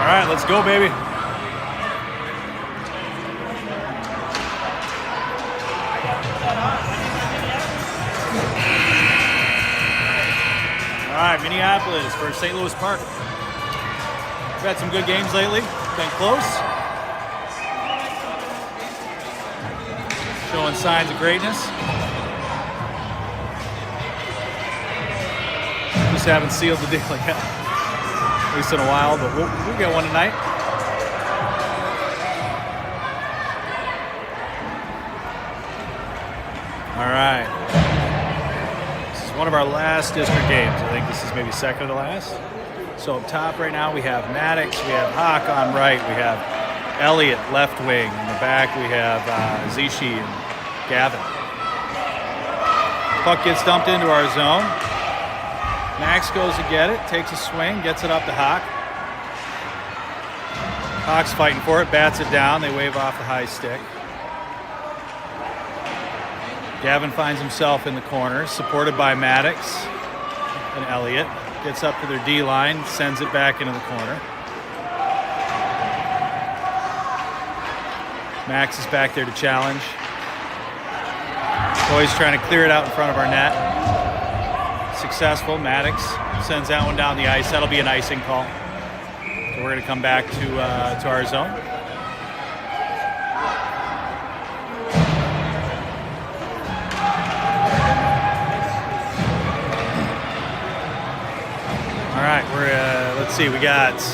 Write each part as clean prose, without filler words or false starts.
All right, let's go, baby. All right, Minneapolis versus St. Louis Park. We've had some good games lately. Been close. Showing signs of greatness. Just haven't sealed the deal yet. At least in a while, but we'll get one tonight. All right. This is one of our last district games. I think this is maybe second to last. So up top right now we have Maddox, we have Hawk on right, we have Elliott left wing. In the back we have Zishi and Gavin. Puck gets dumped into our zone. Max goes to get it, takes a swing, gets it up to Hawk. Hawk's fighting for it, bats it down. They wave off the high stick. Gavin finds himself in the corner, supported by Maddox and Elliott. Gets up to their D line, sends it back into the corner. Max is back there to challenge. Boys trying to clear it out in front of our net. Successful. Maddox sends that one down the ice. That'll be an icing call. So we're going to come back to our zone. All right, let's see. Let's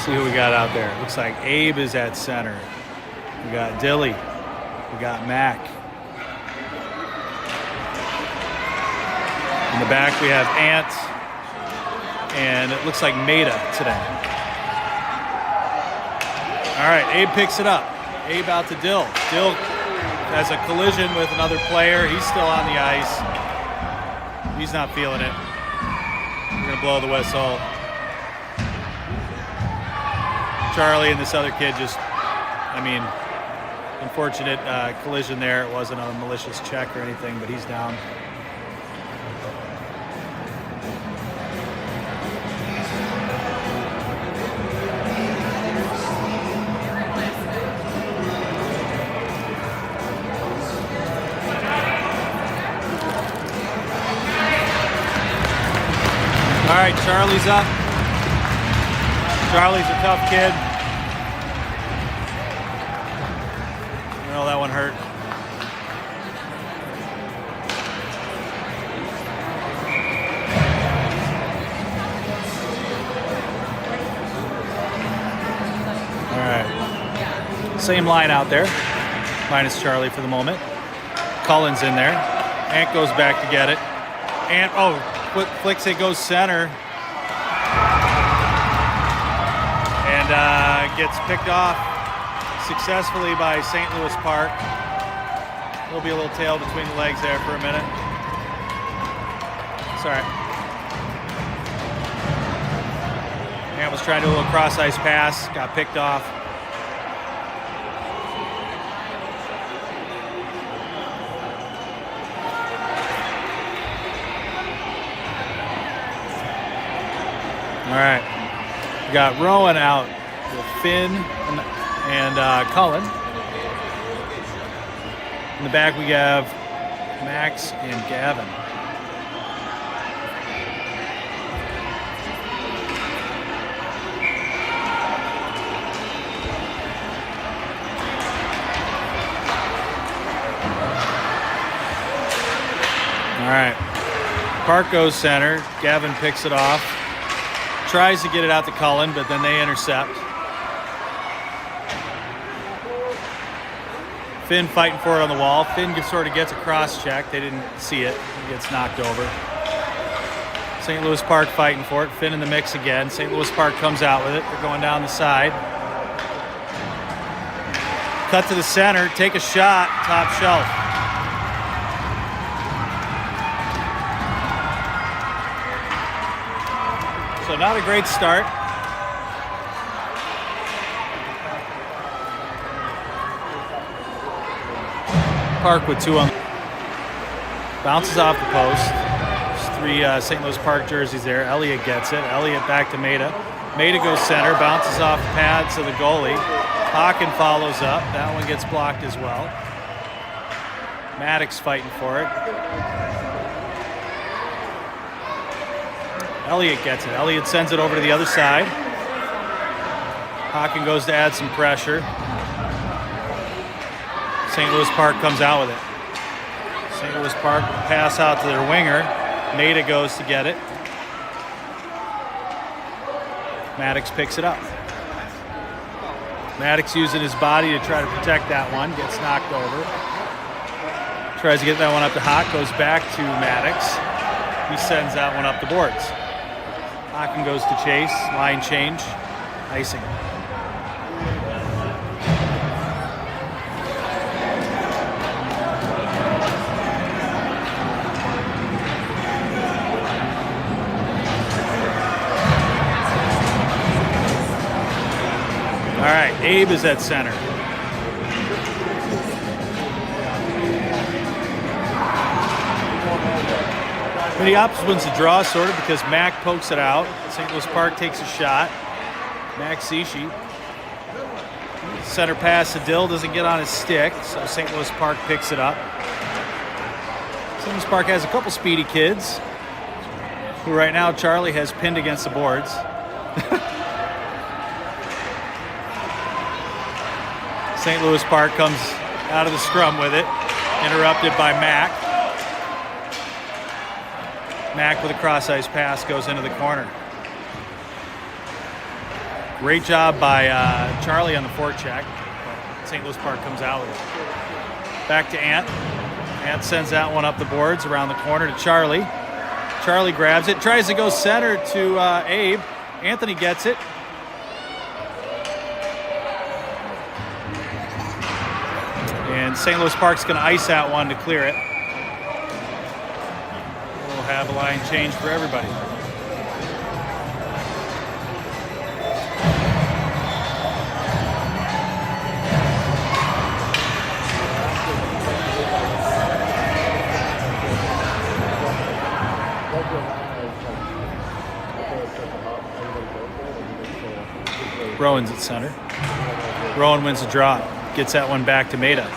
see who we got out there. Looks like Abe is at center. We got Dilly. We got Mac. In the back we have Ant, and it looks like Maida today. All right, Abe picks it up. Abe out to Dill. Dill has a collision with another player. He's still on the ice. He's not feeling it. We're gonna blow the whistle. Charlie and this other kid unfortunate collision there. It wasn't a malicious check or anything, but he's down. All right, Charlie's up. Charlie's a tough kid. That one hurt. All right. Same line out there, minus Charlie for the moment. Cullen's in there. Ant goes back to get it. Ant, flicks it, goes center. And gets picked off successfully by St. Louis Park. There'll be a little tail between the legs there for a minute. It's all right. Ant was trying to do a little cross-ice pass, got picked off. All right. We got Rowan out with Finn and Cullen. In the back we have Max and Gavin. All right. Park goes center. Gavin picks it off. Tries to get it out to Cullen, but then they intercept. Finn fighting for it on the wall. Finn sort of gets a cross check. They didn't see it. He gets knocked over. St. Louis Park fighting for it. Finn in the mix again. St. Louis Park comes out with it. They're going down the side. Cut to the center. Take a shot. Top shelf. So not a great start. Park with two on. Bounces off the post. There's 3 St. Louis Park jerseys there. Elliott gets it. Elliott back to Maida. Maida goes center, bounces off the pads of the goalie. Haken follows up. That one gets blocked as well. Maddox fighting for it. Elliott gets it. Elliott sends it over to the other side. Haken goes to add some pressure. St. Louis Park comes out with it. St. Louis Park pass out to their winger. Maida goes to get it. Maddox picks it up. Maddox using his body to try to protect that one. Gets knocked over. Tries to get that one up to Haken. Goes back to Maddox. He sends that one up the boards. Haken goes to chase. Line change. Icing. All right, Abe is at center. Minneapolis wins the draw, sort of, because Mack pokes it out. St. Louis Park takes a shot. Max Sishi. Center pass to Dill, doesn't get on his stick, so St. Louis Park picks it up. St. Louis Park has a couple speedy kids, who right now Charlie has pinned against the boards. St. Louis Park comes out of the scrum with it, interrupted by Mack. Mack with a cross-ice pass goes into the corner. Great job by Charlie on the forecheck. St. Louis Park comes out with it. Back to Ant. Ant sends that one up the boards around the corner to Charlie. Charlie grabs it, tries to go center to Abe. Anthony gets it. And St. Louis Park's going to ice that one to clear it. We'll have a line change for everybody. Rowan's at center. Rowan wins the draw. Gets that one back to Maida.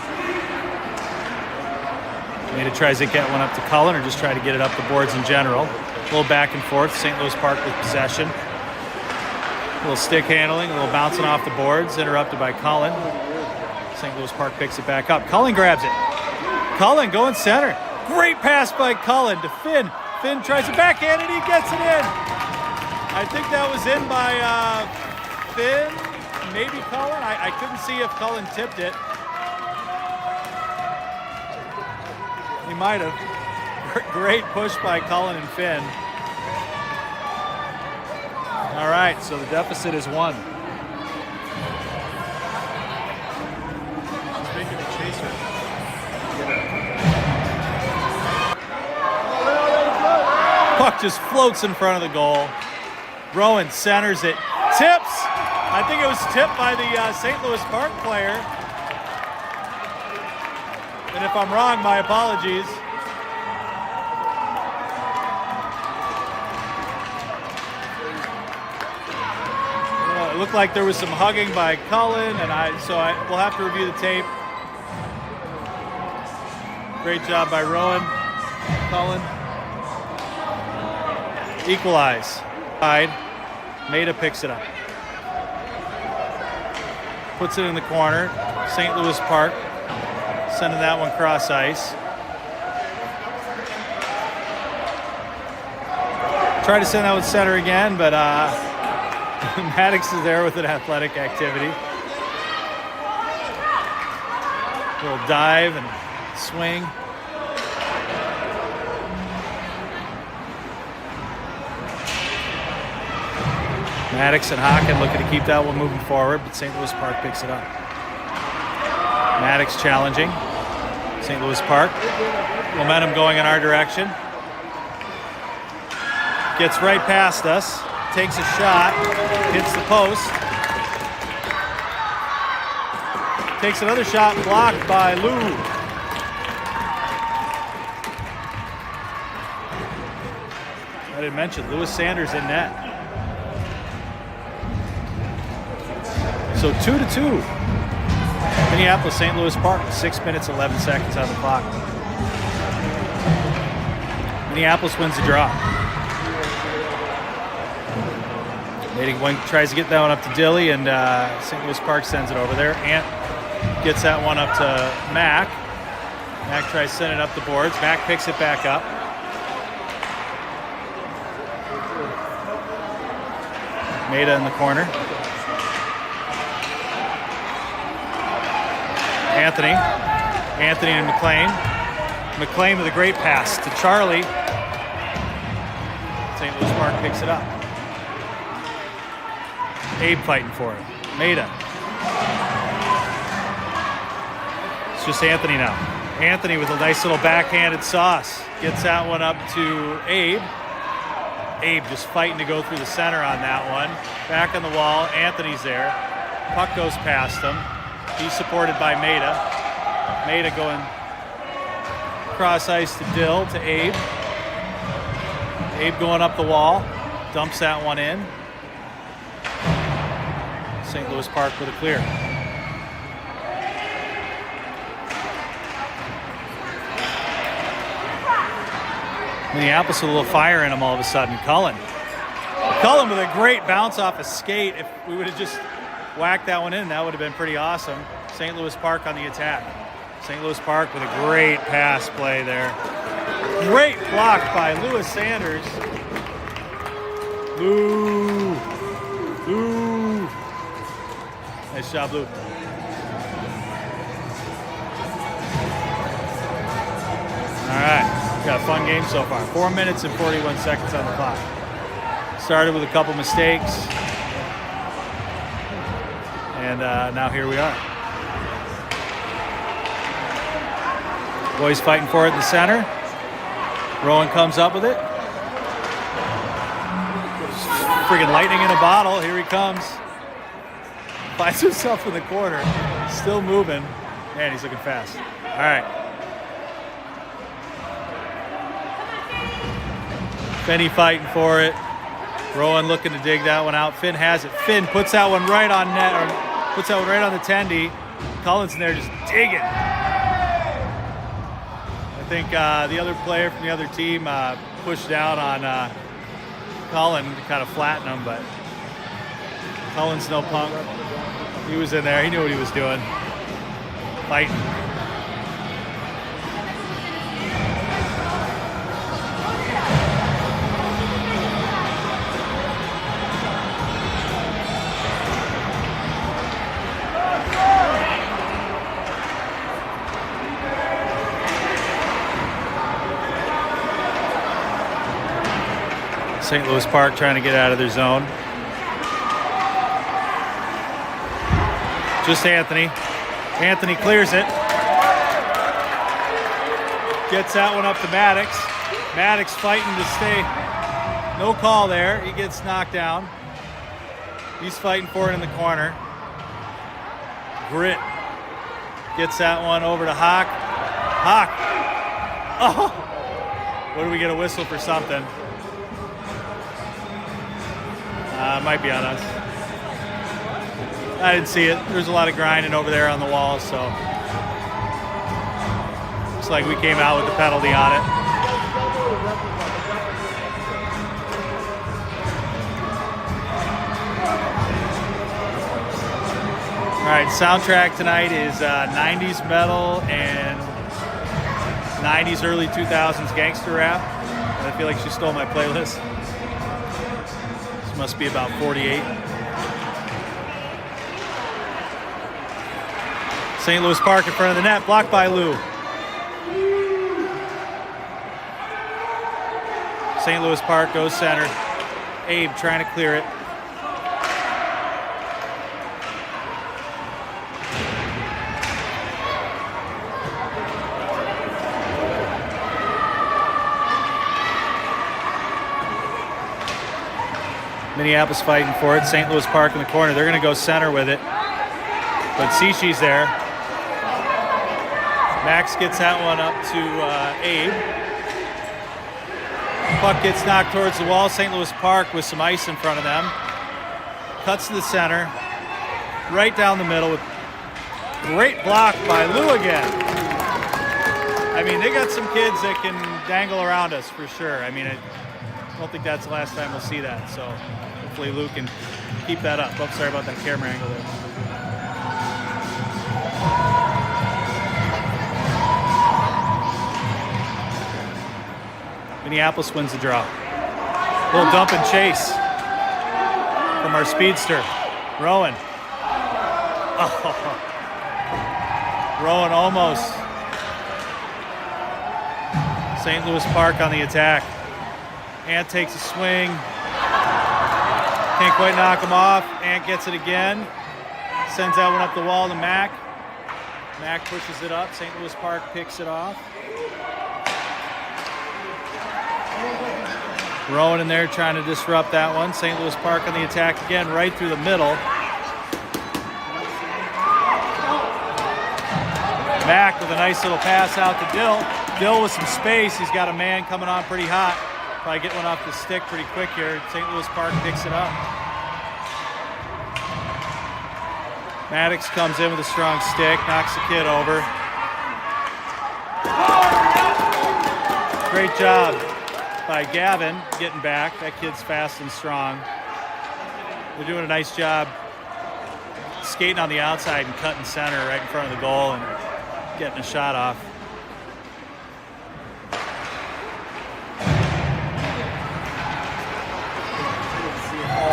Maida tries to get one up to Cullen or just try to get it up the boards in general. A little back and forth. St. Louis Park with possession. A little stick handling, a little bouncing off the boards. Interrupted by Cullen. St. Louis Park picks it back up. Cullen grabs it. Cullen going center. Great pass by Cullen to Finn. Finn tries to backhand and he gets it in. I think that was in by Finn, maybe Cullen. I couldn't see if Cullen tipped it. He might have. Great push by Cullen and Finn. All right, so the deficit is 1. She's making a chaser. Puck just floats in front of the goal. Rowan centers it. Tips! I think it was tipped by the St. Louis Park player. And if I'm wrong, my apologies. It looked like there was some hugging by Cullen, and we'll have to review the tape. Great job by Rowan. Cullen. Equalize. Maida picks it up. Puts it in the corner. St. Louis Park sending that one cross ice. Try to send that one center again, but Maddox is there with an athletic activity. Little dive and swing. Maddox and Haken looking to keep that one moving forward, but St. Louis Park picks it up. Maddox challenging. St. Louis Park. Momentum going in our direction. Gets right past us. Takes a shot. Hits the post. Takes another shot blocked by Lou. I mentioned, Lewis Sanders in net. So 2-2. Minneapolis, St. Louis Park, 6 minutes, 11 seconds on the clock. Minneapolis wins the draw. Maida tries to get that one up to Dilly, and St. Louis Park sends it over there. Ant gets that one up to Mac. Mac tries to send it up the boards. Mac picks it back up. Maida in the corner. Anthony and McLean. McLean with a great pass to Charlie. St. Louis Park picks it up. Abe fighting for it. Maida. It's just Anthony now. Anthony with a nice little backhanded sauce. Gets that one up to Abe. Abe just fighting to go through the center on that one. Back on the wall. Anthony's there. Puck goes past him. He's supported by Maida. Maida going cross ice to Dill, to Abe. Abe going up the wall. Dumps that one in. St. Louis Park with a clear. Minneapolis with a little fire in them all of a sudden. Cullen with a great bounce off a skate. If we would have just whacked that one in, that would have been pretty awesome. St. Louis Park on the attack. St. Louis Park with a great pass play there. Great block by Lewis Sanders. Lou. Nice job, Lou. All right. Got a fun game so far. 4 minutes and 41 seconds on the clock. Started with a couple mistakes. And now here we are. Boys fighting for it in the center. Rowan comes up with it. Friggin' lightning in a bottle. Here he comes. Finds himself in the corner. Still moving. Man, he's looking fast. All right. Finney fighting for it. Rowan looking to dig that one out. Finn has it. Finn puts that one right on net, or puts that one right on the tendy. Collins in there just digging. I think the other player from the other team pushed down on Cullen to kind of flatten him, but Cullen's no punk. He was in there. He knew what he was doing. Fighting. St. Louis Park trying to get out of their zone. Just Anthony. Anthony clears it. Gets that one up to Maddox. Maddox fighting to stay. No call there. He gets knocked down. He's fighting for it in the corner. Grit gets that one over to Hawk. Hawk. Oh! What do we get, a whistle for something? Might be on us. I didn't see it. There's a lot of grinding over there on the wall, so looks like we came out with the penalty on it. All right, soundtrack tonight is 90s metal and 90s, early 2000s gangster rap. I feel like she stole my playlist. Must be about 48. St. Louis Park in front of the net, blocked by Lou. St. Louis Park goes center. Abe trying to clear it. Minneapolis fighting for it. St. Louis Park in the corner. They're going to go center with it. But Cicci's there. Max gets that one up to Abe. Puck gets knocked towards the wall. St. Louis Park with some ice in front of them. Cuts to the center. Right down the middle with great block by Lou again. I mean, they got some kids that can dangle around us for sure. I mean, I don't think that's the last time we'll see that. So hopefully Lou can keep that up. Oops, sorry about that camera angle there. Minneapolis wins the draw. Little dump and chase from our speedster, Rowan. Oh. Rowan almost. St. Louis Park on the attack. Ant takes a swing. Can't quite knock him off. Ant gets it again. Sends that one up the wall to Mac. Mac pushes it up. St. Louis Park picks it off. Rowan in there trying to disrupt that one. St. Louis Park on the attack again, right through the middle. Mac with a nice little pass out to Dill. Dill with some space. He's got a man coming on pretty hot. Probably get one off the stick pretty quick here. St. Louis Park picks it up. Maddox comes in with a strong stick, knocks the kid over. Great job by Gavin getting back. That kid's fast and strong. They're doing a nice job skating on the outside and cutting center right in front of the goal and getting a shot off.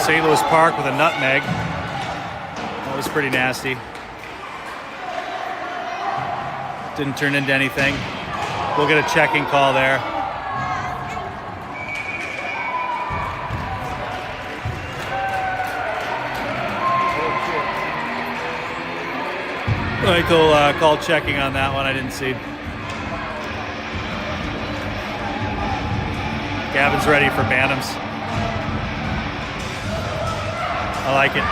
St. Louis Park with a nutmeg. That was pretty nasty. Didn't turn into anything. We'll get a checking call there. I think they'll call checking on that one. I didn't see. Gavin's ready for Bantams. I like it.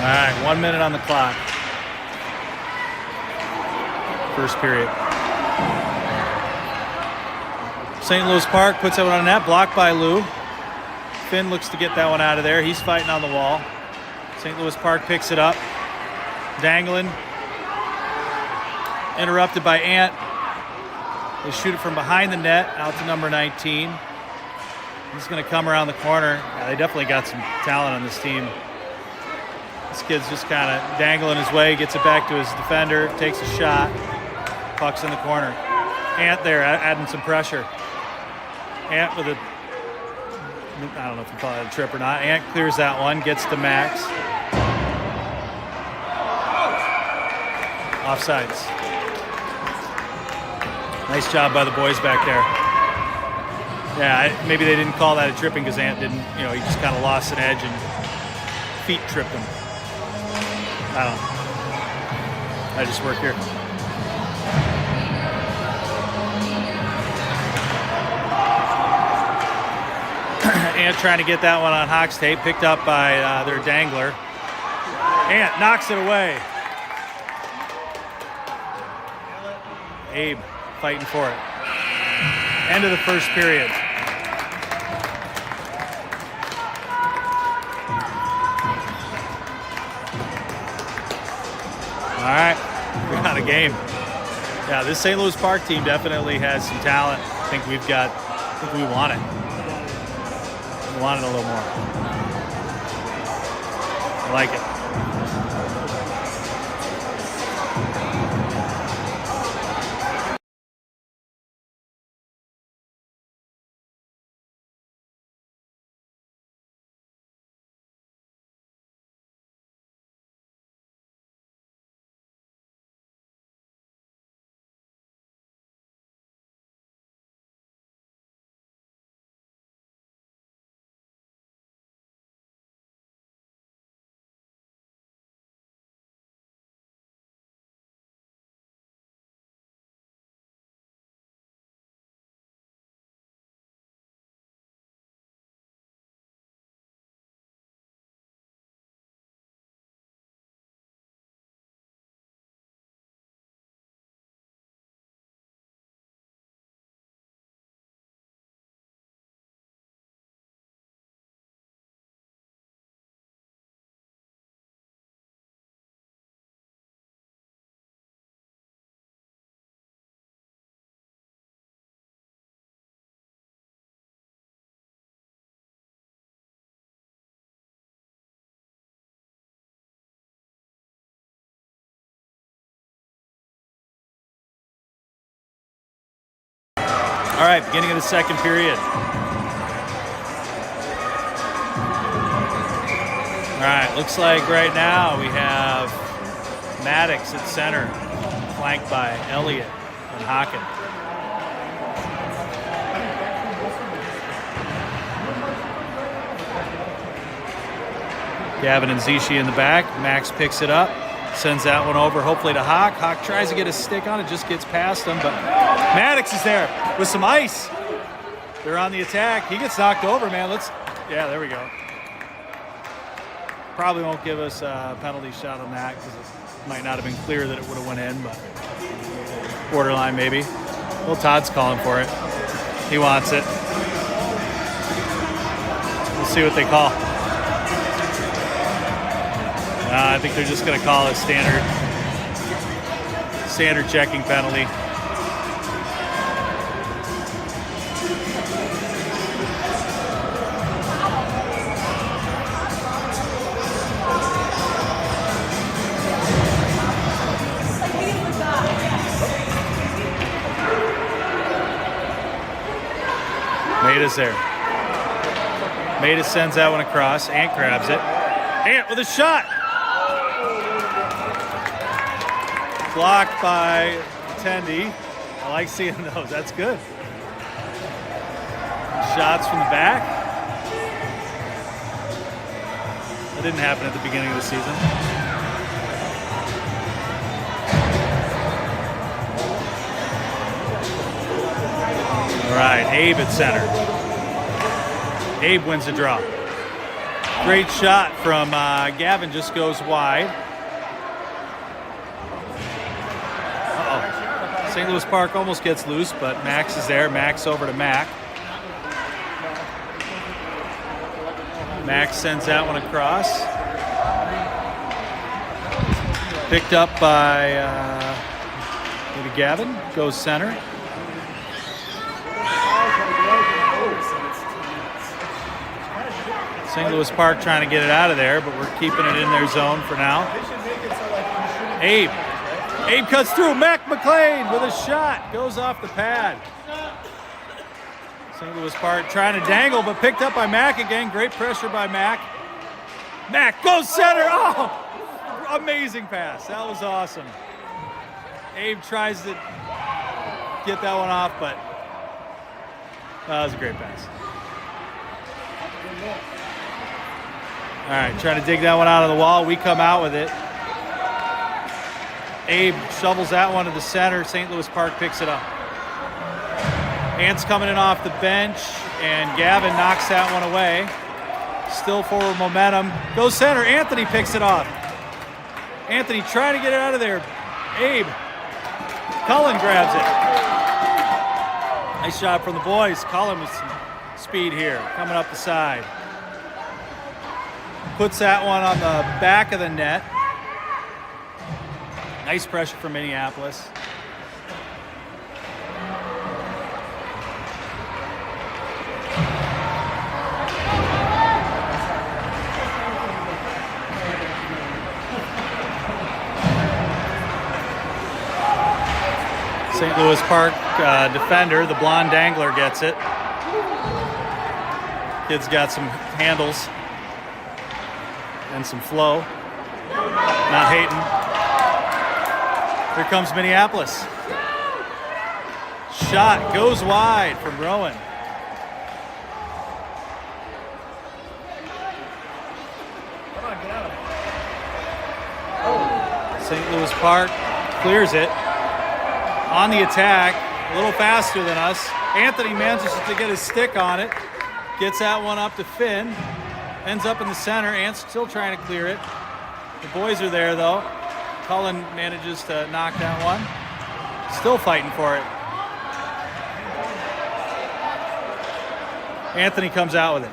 All right, 1 minute on the clock. First period. St. Louis Park puts that one on net, blocked by Lou. Finn looks to get that one out of there. He's fighting on the wall. St. Louis Park picks it up. Dangling. Interrupted by Ant. They shoot it from behind the net out to number 19. He's going to come around the corner. Yeah, they definitely got some talent on this team. This kid's just kind of dangling his way, gets it back to his defender, takes a shot. Puck's in the corner. Ant there adding some pressure. Ant with a, I don't know if you call it a trip or not. Ant clears that one, gets to Max. Offsides. Nice job by the boys back there. Yeah, maybe they didn't call that a tripping because Ant didn't, he just kind of lost an edge and feet tripped him. I don't know. I just work here. Ant trying to get that one on Hawks tape, picked up by their dangler. Ant knocks it away. Abe fighting for it. End of the first period. All right, we got a game. Yeah, this St. Louis Park team definitely has some talent. I think we want it. We want it a little more. I like it. All right, beginning of the second period. All right, looks like right now we have Maddox at center, flanked by Elliott and Hawken. Gavin and Zishi in the back. Max picks it up, sends that one over, hopefully to Hawk. Hawk tries to get a stick on it, just gets past him, but Maddox is there with some ice. They're on the attack. He gets knocked over, man. Yeah, there we go. Probably won't give us a penalty shot on that because it might not have been clear that it would have went in, but borderline maybe. Well, Todd's calling for it. He wants it. We'll see what they call. I think they're just going to call it standard checking penalty. Maida there. Maida sends that one across. Ant grabs it. Ant with a shot. Blocked by Tendi. I like seeing those. That's good. Shots from the back. That didn't happen at the beginning of the season. All right, Abe at center. Abe wins the draw. Great shot from Gavin, just goes wide. St. Louis Park almost gets loose, but Max is there. Max over to Mac. Max sends that one across. Picked up by maybe Gavin. Goes center. St. Louis Park trying to get it out of there, but we're keeping it in their zone for now. Abe. Abe cuts through. Mac McLean with a shot. Goes off the pad. St. Louis Park trying to dangle, but picked up by Mac again. Great pressure by Mac. Mac goes center. Oh, amazing pass. That was awesome. Abe tries to get that one off, but that was a great pass. All right, trying to dig that one out of the wall. We come out with it. Abe shovels that one to the center. St. Louis Park picks it up. Ant's coming in off the bench, and Gavin knocks that one away. Still forward momentum. Goes center. Anthony picks it off. Anthony trying to get it out of there. Abe. Cullen grabs it. Nice shot from the boys. Cullen with some speed here. Coming up the side. Puts that one on the back of the net. Nice pressure from Minneapolis. St. Louis Park defender, the blonde dangler, gets it. Kid's got some handles and some flow. Not hating. Here comes Minneapolis. Shot goes wide from Rowan. St. Louis Park clears it. On the attack, a little faster than us. Anthony manages to get his stick on it. Gets that one up to Finn. Ends up in the center. Ant's still trying to clear it. The boys are there, though. Cullen manages to knock that one. Still fighting for it. Anthony comes out with it.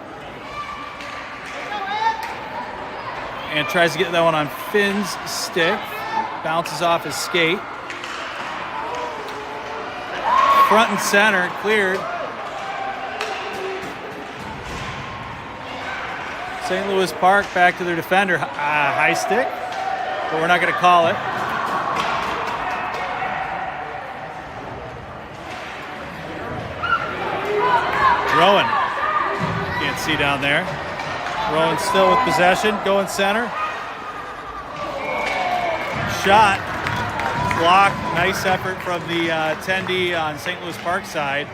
And tries to get that one on Finn's stick. Bounces off his skate. Front and center, cleared. St. Louis Park back to their defender. High stick, but we're not going to call it. Rowan. Can't see down there. Rowan still with possession, going center. Shot, block, nice effort from the attendee on St. Louis Park side.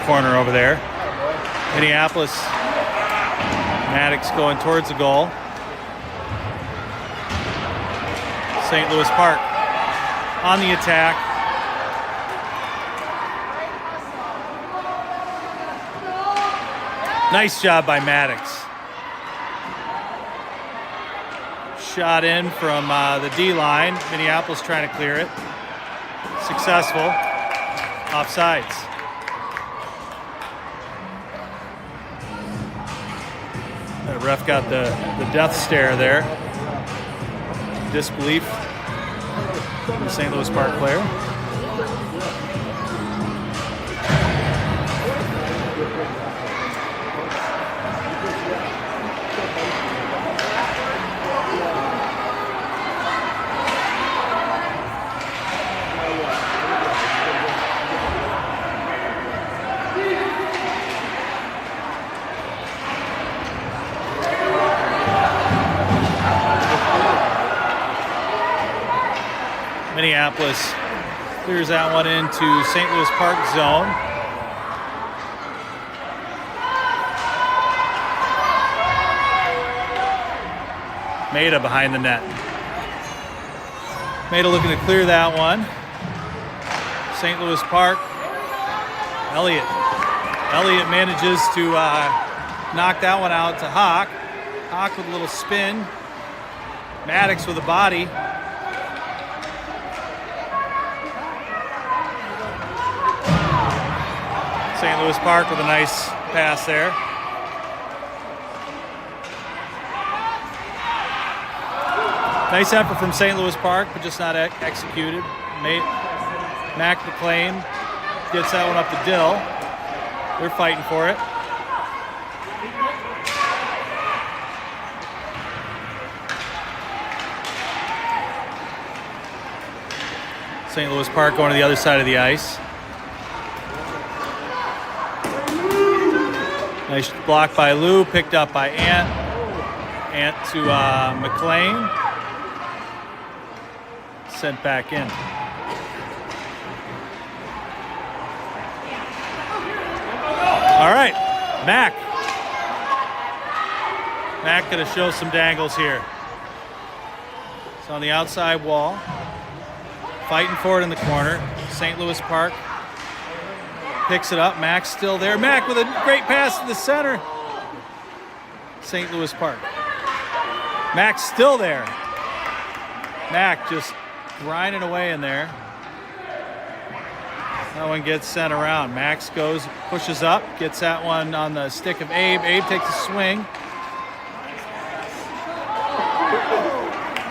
Corner over there. Minneapolis. Maddox going towards the goal. St. Louis Park on the attack. Nice job by Maddox. Shot in from the D line. Minneapolis trying to clear it. Successful. Offsides. The ref got the death stare there. Disbelief from the St. Louis Park player. Minneapolis clears that one into St. Louis Park zone. Maida behind the net. Maida looking to clear that one. St. Louis Park. Elliott. Elliott manages to knock that one out to Hawk. Hawk with a little spin. Maddox with a body. St. Louis Park with a nice pass there. Nice effort from St. Louis Park, but just not executed. Mac McLean gets that one up to Dill. They're fighting for it. St. Louis Park going to the other side of the ice. Nice block by Lou, picked up by Ant. Ant to McLean. Sent back in. All right, Mac. Mac gonna show some dangles here. It's on the outside wall. Fighting for it in the corner. St. Louis Park. Picks it up. Mac's still there. Mac with a great pass to the center. St. Louis Park. Mac's still there. Mac just grinding away in there. That one gets sent around. Max goes, pushes up, gets that one on the stick of Abe. Abe takes a swing.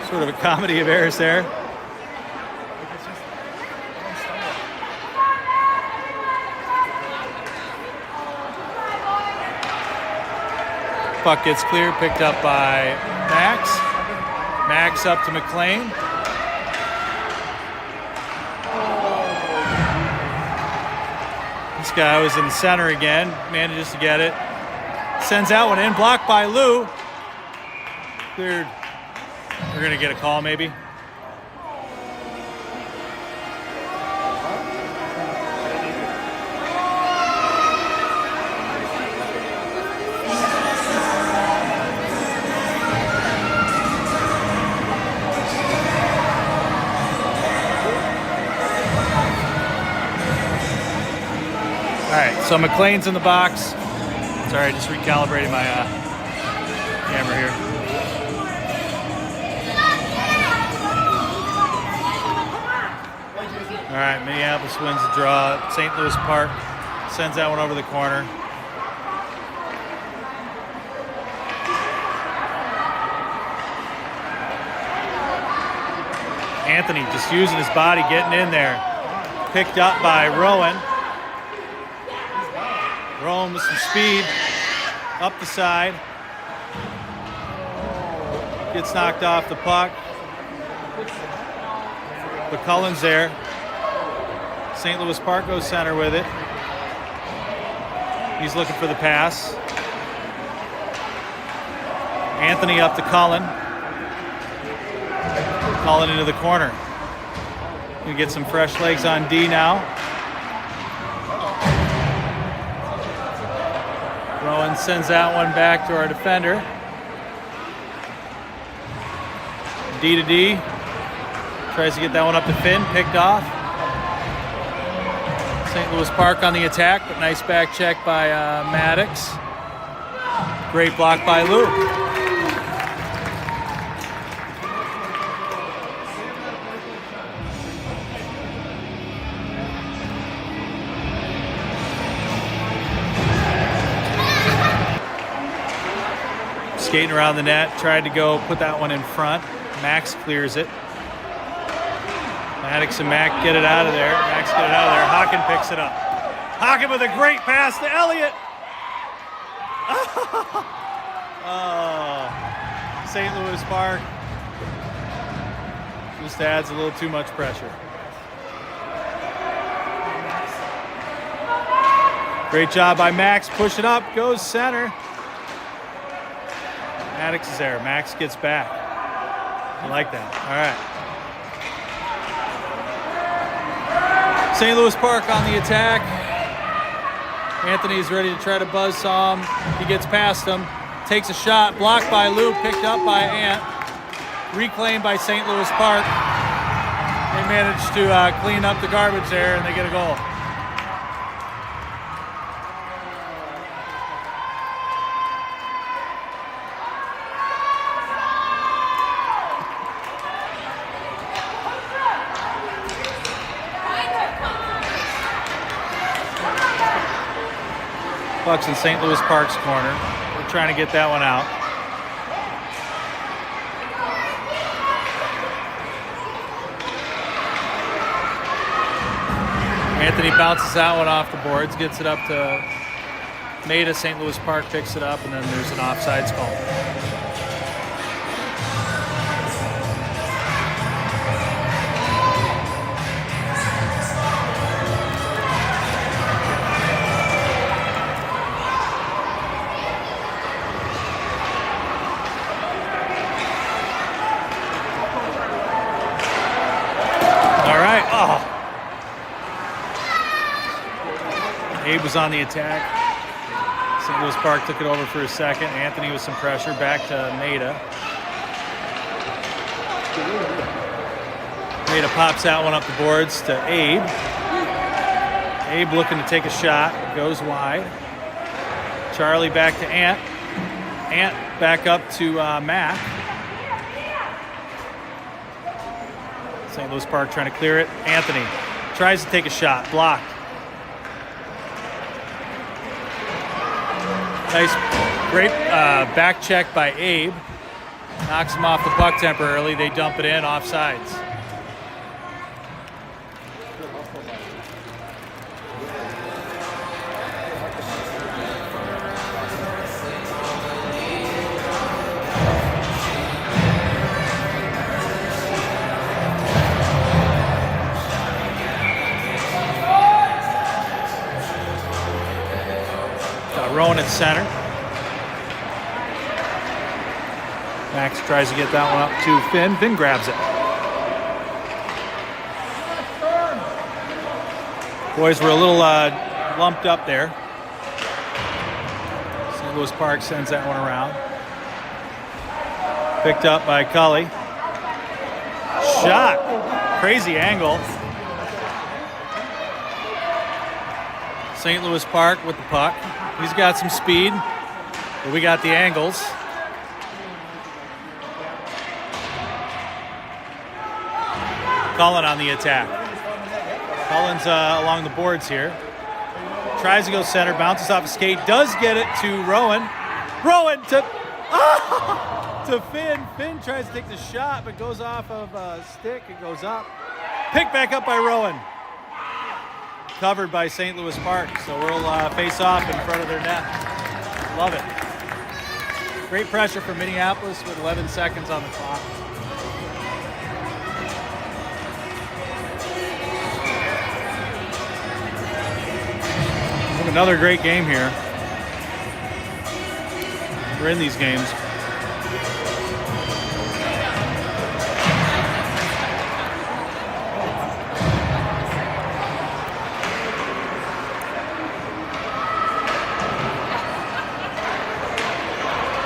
Sort of a comedy of errors there. Puck gets clear, picked up by Max. Max up to McLean. This guy was in the center again, manages to get it. Sends that one in, blocked by Lou. Cleared. We're gonna get a call maybe. All right, so McLean's in the box. Sorry, I just recalibrated my camera here. All right, Minneapolis wins the draw. St. Louis Park sends that one over the corner. Anthony just using his body, getting in there. Picked up by Rowan. Rowan with some speed. Up the side. Gets knocked off the puck. But Cullen's there. St. Louis Park goes center with it. He's looking for the pass. Anthony up to Cullen. Cullen into the corner. Gonna get some fresh legs on D now. Rowan sends that one back to our defender. D to D. Tries to get that one up to Finn. Picked off. St. Louis Park on the attack, but nice back check by Maddox. Great block by Lou. Skating around the net, tried to go put that one in front. Max clears it. Maddox and Mac get it out of there. Max get it out of there. Hawken picks it up. Hawken with a great pass to Elliott. Oh, St. Louis Park just adds a little too much pressure. Great job by Max. Push it up. Goes center. Maddox is there. Max gets back. I like that. All right. St. Louis Park on the attack. Anthony's ready to try to buzz some. He gets past him. Takes a shot. Blocked by Lou. Picked up by Ant. Reclaimed by St. Louis Park. They managed to clean up the garbage there, and they get a goal. Puck's in St. Louis Park's corner. We're trying to get that one out. Anthony bounces that one off the boards, gets it up to Maida. St. Louis Park picks it up, and then there's an offsides call. Abe was on the attack. St. Louis Park took it over for a second. Anthony with some pressure. Back to Maida. Maida pops that one up the boards to Abe. Abe looking to take a shot. Goes wide. Charlie back to Ant. Ant back up to Mac. St. Louis Park trying to clear it. Anthony tries to take a shot. Blocked. Nice, great back check by Abe. Knocks him off the puck temporarily. They dump it in, offsides. Rowan at center. Max tries to get that one up to Finn. Finn grabs it. Boys were a little lumped up there. St. Louis Park sends that one around. Picked up by Cully. Shot. Crazy angle. St. Louis Park with the puck. He's got some speed, but we got the angles. Cullen on the attack. Cullen's along the boards here. Tries to go center, bounces off a skate, does get it to Rowan. Rowan to to Finn. Finn tries to take the shot, but goes off of a stick. It goes up. Picked back up by Rowan. Covered by St. Louis Park. So we'll face off in front of their net. Love it. Great pressure from Minneapolis with 11 seconds on the clock. Another great game here. We're in these games.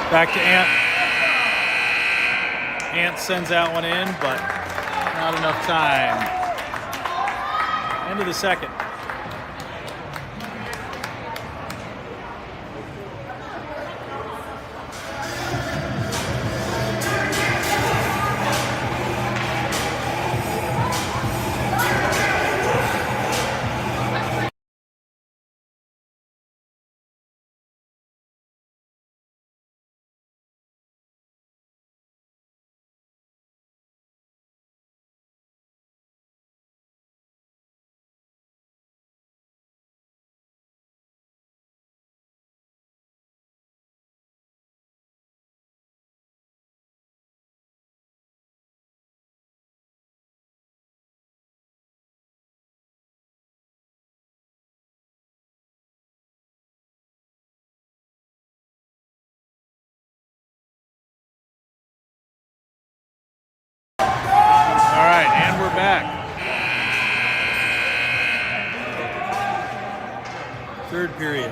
Back to Ant. Ant sends that one in, but not enough time. End of the second. Back. Third period.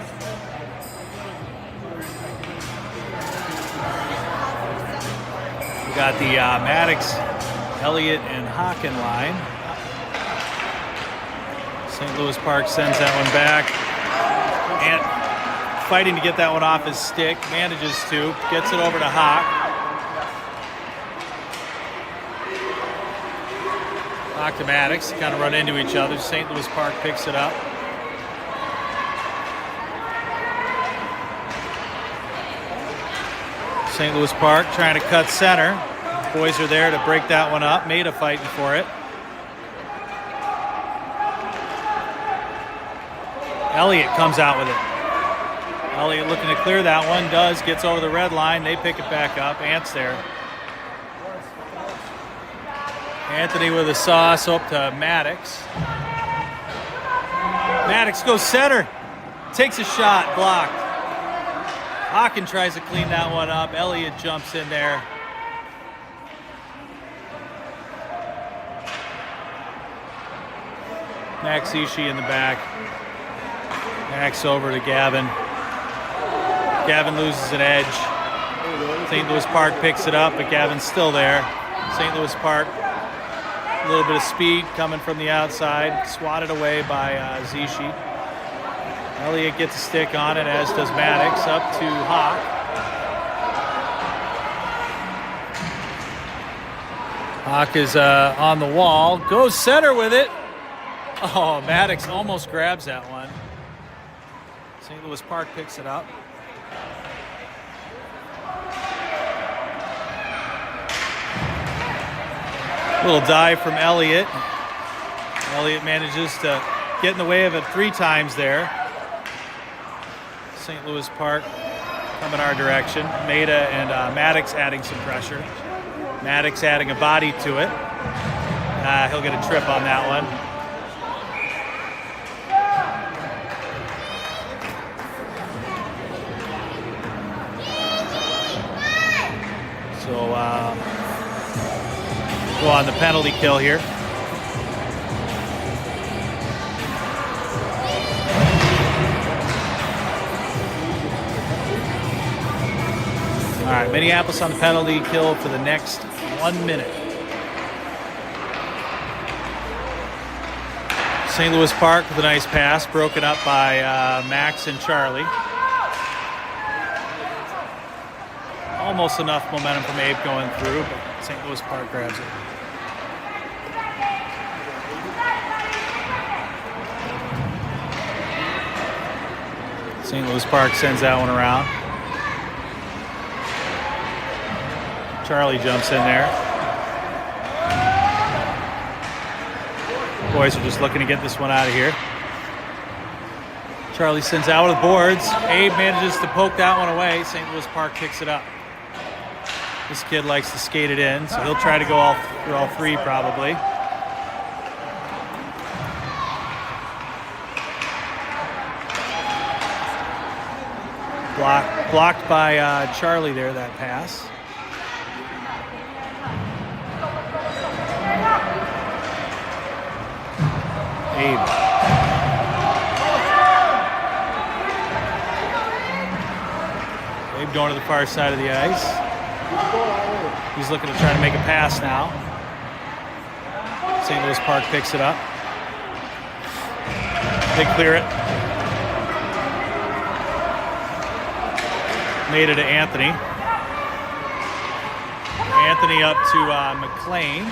We got the Maddox, Elliott, and Hawken line. St. Louis Park sends that one back. And fighting to get that one off his stick. Manages to. Gets it over to Hawk. Hawk to Maddox, kind of run into each other. St. Louis Park picks it up. St. Louis Park trying to cut center. Boys are there to break that one up. Maida fighting for it. Elliott comes out with it. Elliott looking to clear that one. Does. Gets over the red line. They pick it back up. Ant's there. Anthony with a sauce up to Maddox. Maddox goes center. Takes a shot. Blocked. Hawken tries to clean that one up. Elliott jumps in there. Max Ishii in the back. Max over to Gavin. Gavin loses an edge. St. Louis Park picks it up, but Gavin's still there. St. Louis Park, a little bit of speed coming from the outside, swatted away by Zishi. Elliott gets a stick on it, as does Maddox, up to Hawk. Hawk is on the wall, goes center with it. Oh, Maddox almost grabs that one. St. Louis Park picks it up. Little dive from Elliott. Elliott manages to get in the way of it 3 times there. St. Louis Park coming our direction. Maida and Maddox adding some pressure. Maddox adding a body to it. He'll get a trip on that one. So go on the penalty kill here. All right, Minneapolis on the penalty kill for the next 1 minute. St. Louis Park with a nice pass, broken up by Max and Charlie. Almost enough momentum from Abe going through, but St. Louis Park grabs it. St. Louis Park sends that one around. Charlie jumps in there. Boys are just looking to get this one out of here. Charlie sends out with the boards. Abe manages to poke that one away. St. Louis Park picks it up. This kid likes to skate it in, so he'll try to go through all three probably. Blocked by Charlie there, that pass. Abe. Abe going to the far side of the ice. He's looking to try to make a pass now. St. Louis Park picks it up. They clear it. Made it to Anthony. Anthony up to McLean.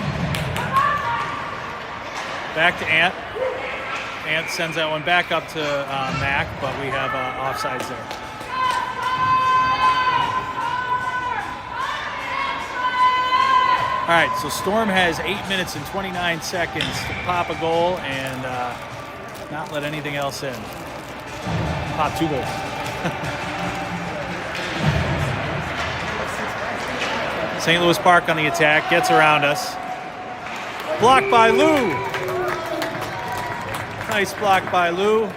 Back to Ant. Ant sends that one back up to Mac, but we have offsides there. All right, so Storm has 8 minutes and 29 seconds to pop a goal and not let anything else in. Pop 2 goals. St. Louis Park on the attack, gets around us. Blocked by Lou. Nice block by Lou.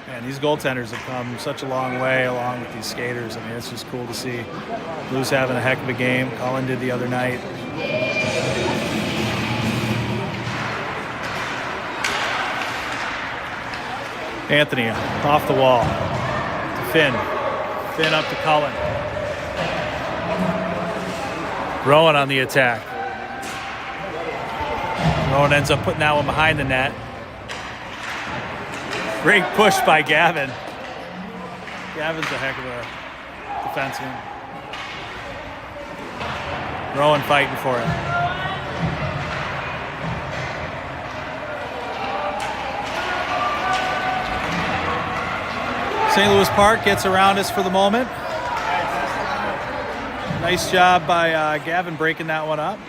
Man, these goaltenders have come such a long way along with these skaters. I mean, it's just cool to see. Lou's having a heck of a game. Colin did the other night. Anthony off the wall to Finn. Finn up to Cullen. Rowan on the attack. Rowan ends up putting that one behind the net. Great push by Gavin. Gavin's a heck of a defenseman. Rowan fighting for it. St. Louis Park gets around us for the moment. Nice job by Gavin breaking that one up.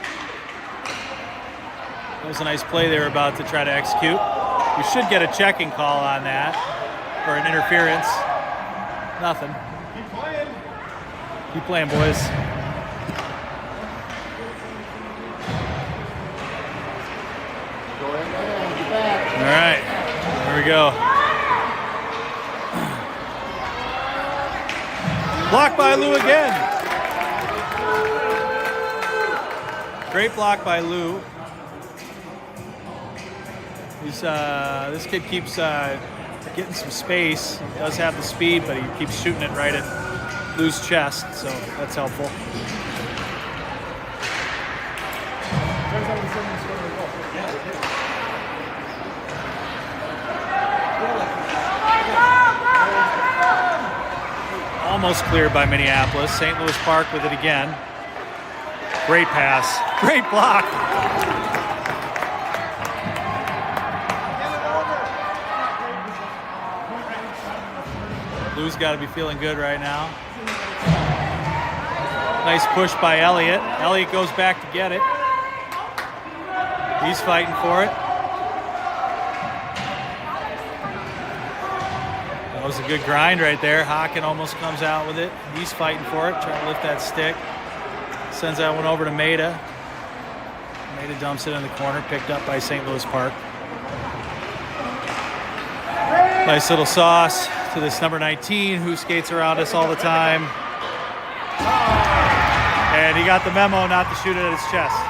That was a nice play they were about to try to execute. We should get a checking call on that, or an interference. Nothing. Keep playing, boys. All right, here we go. Blocked by Lou again. Great block by Lou. This kid keeps getting some space. He does have the speed, but he keeps shooting it right at Lou's chest, so that's helpful. Almost cleared by Minneapolis. St. Louis Park with it again. Great pass. Great block. Lou's got to be feeling good right now. Nice push by Elliott. Elliott goes back to get it. He's fighting for it. That was a good grind right there. Hawken almost comes out with it. He's fighting for it, trying to lift that stick. Sends that one over to Maida. Maida dumps it in the corner, picked up by St. Louis Park. Nice little sauce to this number 19 who skates around us all the time. And he got the memo not to shoot it at his chest.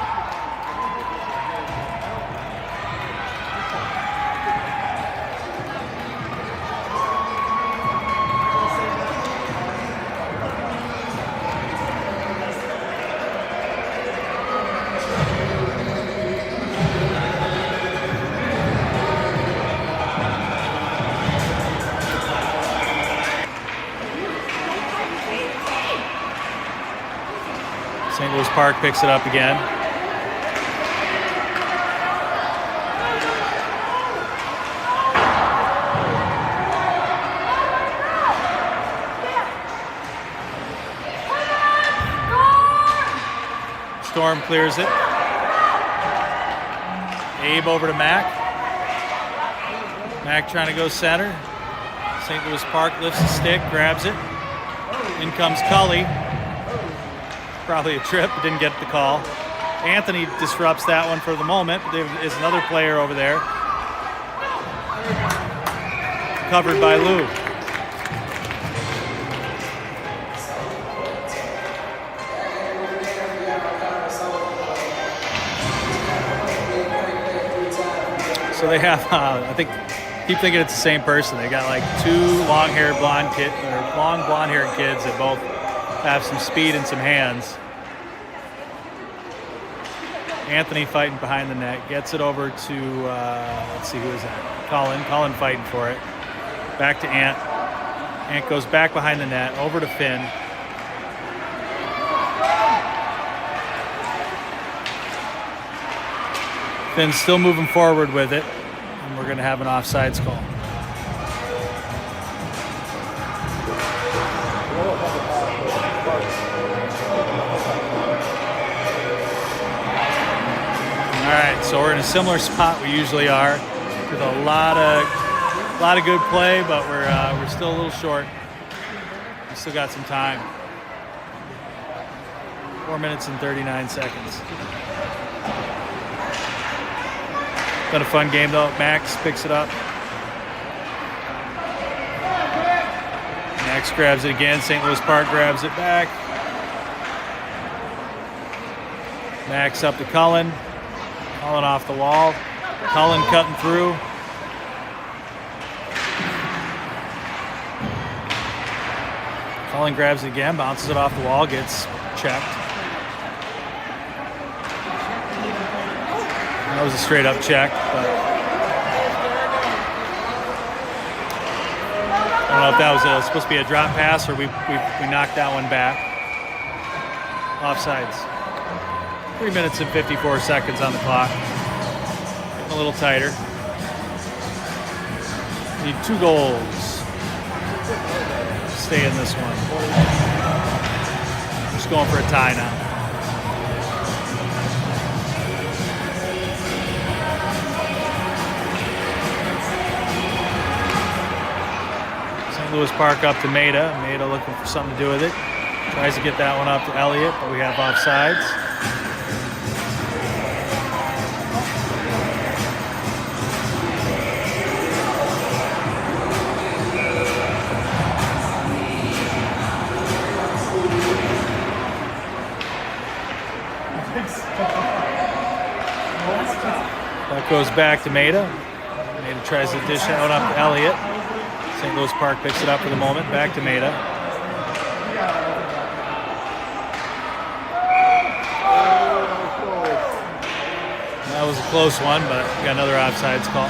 St. Louis Park picks it up again. Storm clears it. Abe over to Mac. Mac trying to go center. St. Louis Park lifts the stick, grabs it. In comes Cully. Probably a trip, but didn't get the call. Anthony disrupts that one for the moment, but there is another player over there. Covered by Lou. So they have, I keep thinking it's the same person. They got like two long-haired blonde long blonde-haired kids that both have some speed and some hands. Anthony fighting behind the net, gets it over to, let's see, who is that? Colin fighting for it. Back to Ant. Ant goes back behind the net, over to Finn. Finn's still moving forward with it, and we're going to have an offsides call. All right, so we're in a similar spot we usually are, with a lot of good play, but we're still a little short. We still got some time. 4 minutes and 39 seconds. Been a fun game though. Max picks it up. Max grabs it again. St. Louis Park grabs it back. Max up to Cullen. Cullen off the wall. Cullen cutting through. Cullen grabs it again, bounces it off the wall, gets checked. That was a straight up check, but I don't know if that was supposed to be a drop pass or we knocked that one back. Offsides. 3 minutes and 54 seconds on the clock. Getting a little tighter. Need 2 goals. Stay in this one. Just going for a tie now. St. Louis Park up to Maida. Maida looking for something to do with it. Tries to get that one up to Elliott, but we have offsides. That goes back to Maida. Maida tries to dish that one up to Elliott. St. Louis Park picks it up for the moment. Back to Maida. That was a close one, but we got another offsides call.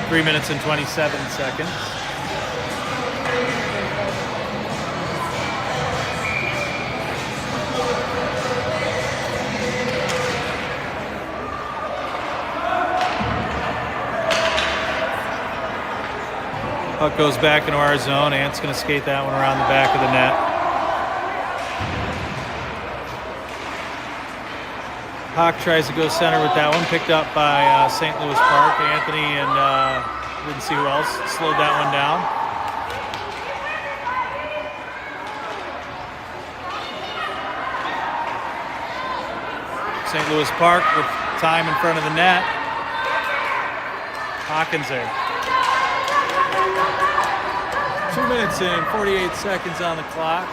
3 minutes and 27 seconds. Puck goes back into our zone. Ant's going to skate that one around the back of the net. Hawk tries to go center with that one. Picked up by St. Louis Park. Anthony and didn't see who else slowed that one down. St. Louis Park with time in front of the net. Hawkins there. 2 minutes and 48 seconds on the clock.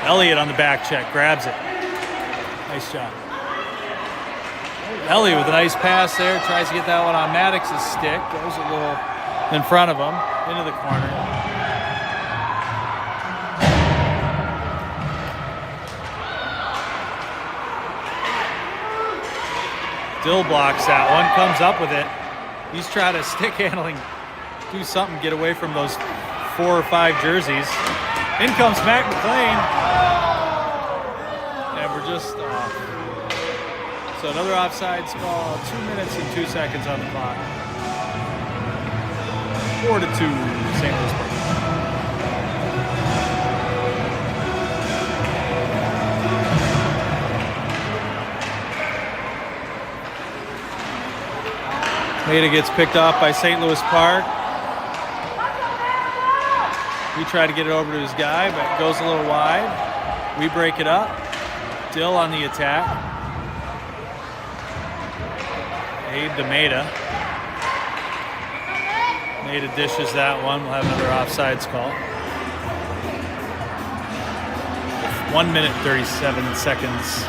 Elliott on the back check, grabs it. Nice job. Elliott with a nice pass there, tries to get that one on Maddox's stick. Goes a little in front of him, into the corner. Dill blocks that one, comes up with it. He's trying to stick handling, do something, get away from those 4 or 5 jerseys. In comes Mac McLean. And we're just So another offsides call, 2 minutes and 2 seconds on the clock. 4-2, St. Louis Park. Maeda gets picked off by St. Louis Park. We try to get it over to his guy, but it goes a little wide. We break it up. Dill on the attack. Abe to Maeda. Maeda dishes that one. We'll have another offsides call. 1 minute, 37 seconds.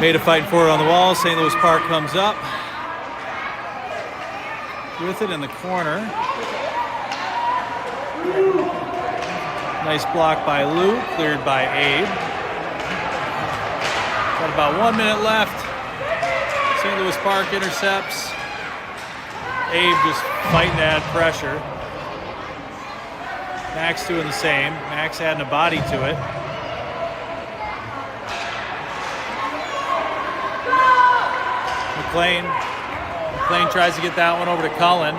Maeda fighting for it on the wall. St. Louis Park comes up with it in the corner. Nice block by Lou, cleared by Abe. Got about 1 minute left. St. Louis Park intercepts. Abe just fighting to add pressure. Max doing the same. Max adding a body to it. McLean tries to get that one over to Cullen.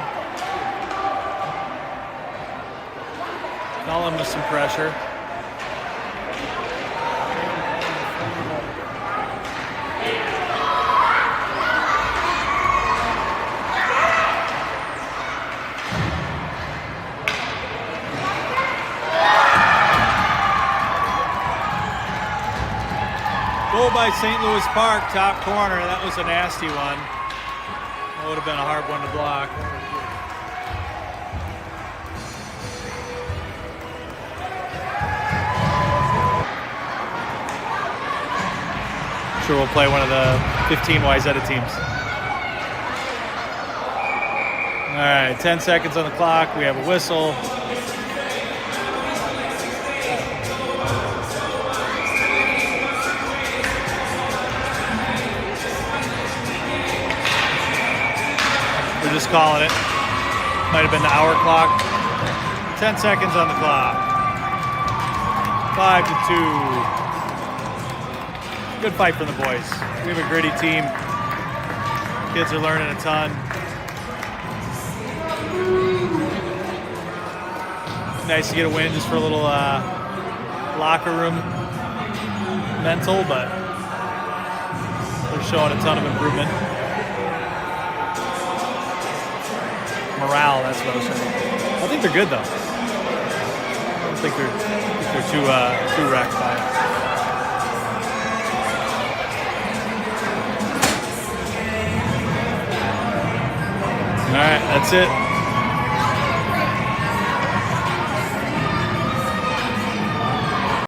Cullen with some pressure. Goal by St. Louis Park, top corner. That was a nasty one. That would have been a hard one to block. Sure, we'll play one of the 15 Wayzata teams. All right, 10 seconds on the clock. We have a whistle. We're just calling it. Might have been the hour clock. 10 seconds on the clock. 5-2. Good fight from the boys. We have a gritty team. Kids are learning a ton. Nice to get a win just for a little locker room mental, but they're showing a ton of improvement. Morale, that's what I was saying. I think they're good though. I don't think they're too wrecked by it. All right, that's it.